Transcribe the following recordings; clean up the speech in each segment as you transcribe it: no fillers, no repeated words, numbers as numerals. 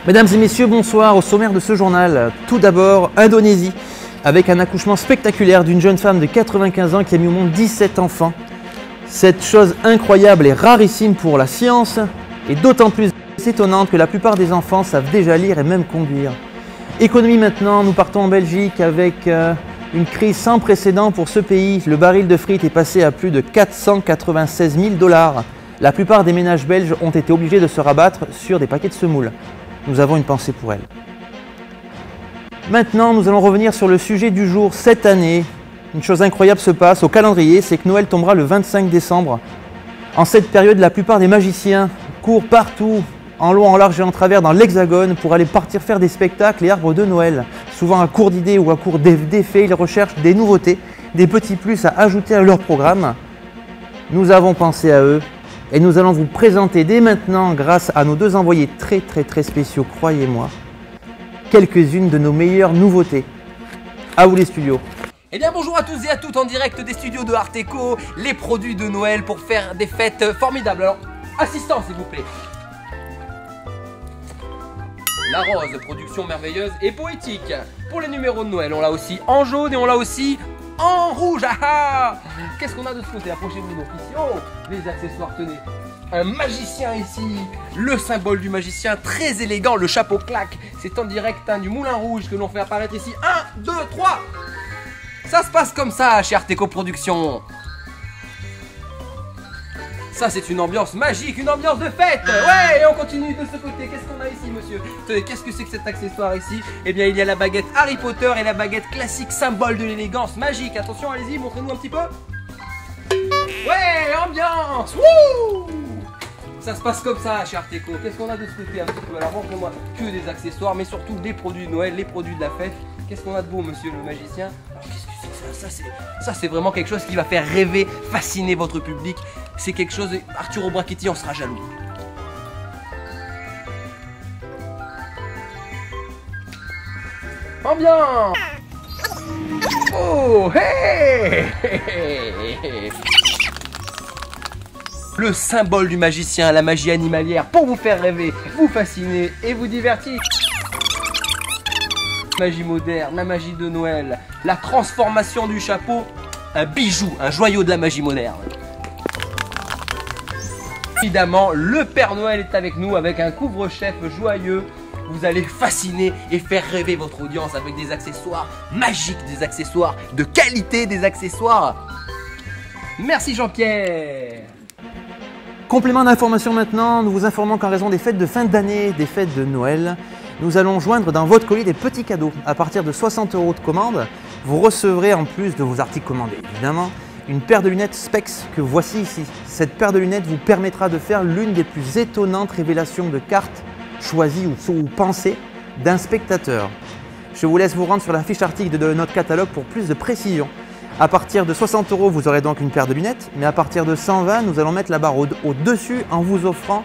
Mesdames et messieurs, bonsoir. Au sommaire de ce journal, tout d'abord, Indonésie, avec un accouchement spectaculaire d'une jeune femme de 95 ans qui a mis au monde 17 enfants. Cette chose incroyable et rarissime pour la science, et d'autant plus étonnante que la plupart des enfants savent déjà lire et même conduire. Économie maintenant, nous partons en Belgique avec une crise sans précédent pour ce pays. Le baril de frites est passé à plus de 496 000 $. La plupart des ménages belges ont été obligés de se rabattre sur des paquets de semoule. Nous avons une pensée pour elle. Maintenant, nous allons revenir sur le sujet du jour. Cette année, une chose incroyable se passe au calendrier, c'est que Noël tombera le 25 décembre. En cette période, la plupart des magiciens courent partout, en long, en large et en travers dans l'Hexagone pour aller partir faire des spectacles et arbres de Noël. Souvent à court d'idées ou à court d'effets, ils recherchent des nouveautés, des petits plus à ajouter à leur programme. Nous avons pensé à eux. Et nous allons vous présenter dès maintenant, grâce à nos deux envoyés très spéciaux, croyez-moi, quelques-unes de nos meilleures nouveautés. À vous les studios. Eh bien bonjour à tous et à toutes en direct des studios de Arteco, les produits de Noël pour faire des fêtes formidables. Alors, assistant s'il vous plaît. La rose, production merveilleuse et poétique. Pour les numéros de Noël, on l'a aussi en jaune et on l'a aussi en rouge. Qu'est-ce qu'on a de ce côté? Approchez-vous donc ici. Oh, les accessoires, tenez. Un magicien ici. Le symbole du magicien, très élégant. Le chapeau claque. C'est en direct du Moulin Rouge que l'on fait apparaître ici. 1, 2, 3. Ça se passe comme ça chez Arteco Productions. Ça c'est une ambiance magique, une ambiance de fête. Ouais, et on continue de ce côté. Qu'est-ce qu'on a ici, monsieur? Qu'est-ce que c'est que cet accessoire ici? Eh bien il y a la baguette Harry Potter et la baguette classique, symbole de l'élégance magique. Attention, allez-y, montrez-nous un petit peu. Ouais, ambiance. Wouh! Ça se passe comme ça chez Arteco. Qu'est-ce qu'on a de ce côté un petit peu? Alors montrez-moi que des accessoires, mais surtout des produits de Noël, les produits de la fête. Qu'est-ce qu'on a de beau, monsieur le magicien? Alors qu'est-ce que c'est que ça? Ça c'est vraiment quelque chose qui va faire rêver, fasciner votre public. C'est quelque chose, Arturo Brachetti en sera jaloux. Ambiance. Oh, hey! Le symbole du magicien, la magie animalière pour vous faire rêver, vous fasciner et vous divertir. Magie moderne, la magie de Noël, la transformation du chapeau, un bijou, un joyau de la magie moderne. Évidemment, le Père Noël est avec nous avec un couvre-chef joyeux. Vous allez fasciner et faire rêver votre audience avec des accessoires magiques, des accessoires de qualité, des accessoires. Merci Jean-Pierre. Complément d'information maintenant, nous vous informons qu'en raison des fêtes de fin d'année, des fêtes de Noël, nous allons joindre dans votre colis des petits cadeaux. À partir de 60 € de commande, vous recevrez en plus de vos articles commandés, évidemment, une paire de lunettes Specs que voici ici. Cette paire de lunettes vous permettra de faire l'une des plus étonnantes révélations de cartes choisies ou pensées d'un spectateur. Je vous laisse vous rendre sur la fiche article de notre catalogue pour plus de précision. À partir de 60 €, vous aurez donc une paire de lunettes, mais à partir de 120, nous allons mettre la barre au-dessus en vous offrant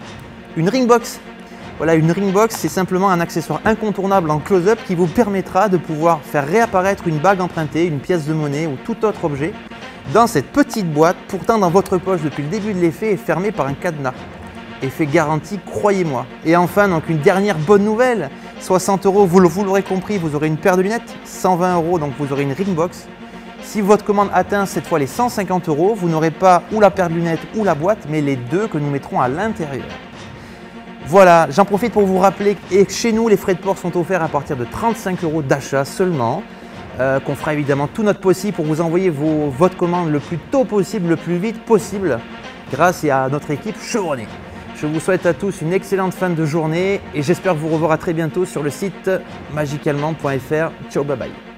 une Ringbox. Voilà, une Ringbox, c'est simplement un accessoire incontournable en close-up qui vous permettra de pouvoir faire réapparaître une bague empruntée, une pièce de monnaie ou tout autre objet dans cette petite boîte, pourtant dans votre poche depuis le début de l'effet et fermée par un cadenas. Effet garanti, croyez-moi. Et enfin, donc une dernière bonne nouvelle, 60 €, vous l'aurez compris, vous aurez une paire de lunettes, 120 €, donc vous aurez une Ringbox. Si votre commande atteint cette fois les 150 €, vous n'aurez pas ou la paire de lunettes ou la boîte, mais les deux que nous mettrons à l'intérieur. Voilà, j'en profite pour vous rappeler que chez nous, les frais de port sont offerts à partir de 35 € d'achat seulement, qu'on fera évidemment tout notre possible pour vous envoyer votre commande le plus tôt possible, le plus vite possible, grâce à notre équipe chevronnée. Je vous souhaite à tous une excellente fin de journée et j'espère vous revoir à très bientôt sur le site magicallemand.fr. Ciao, bye bye.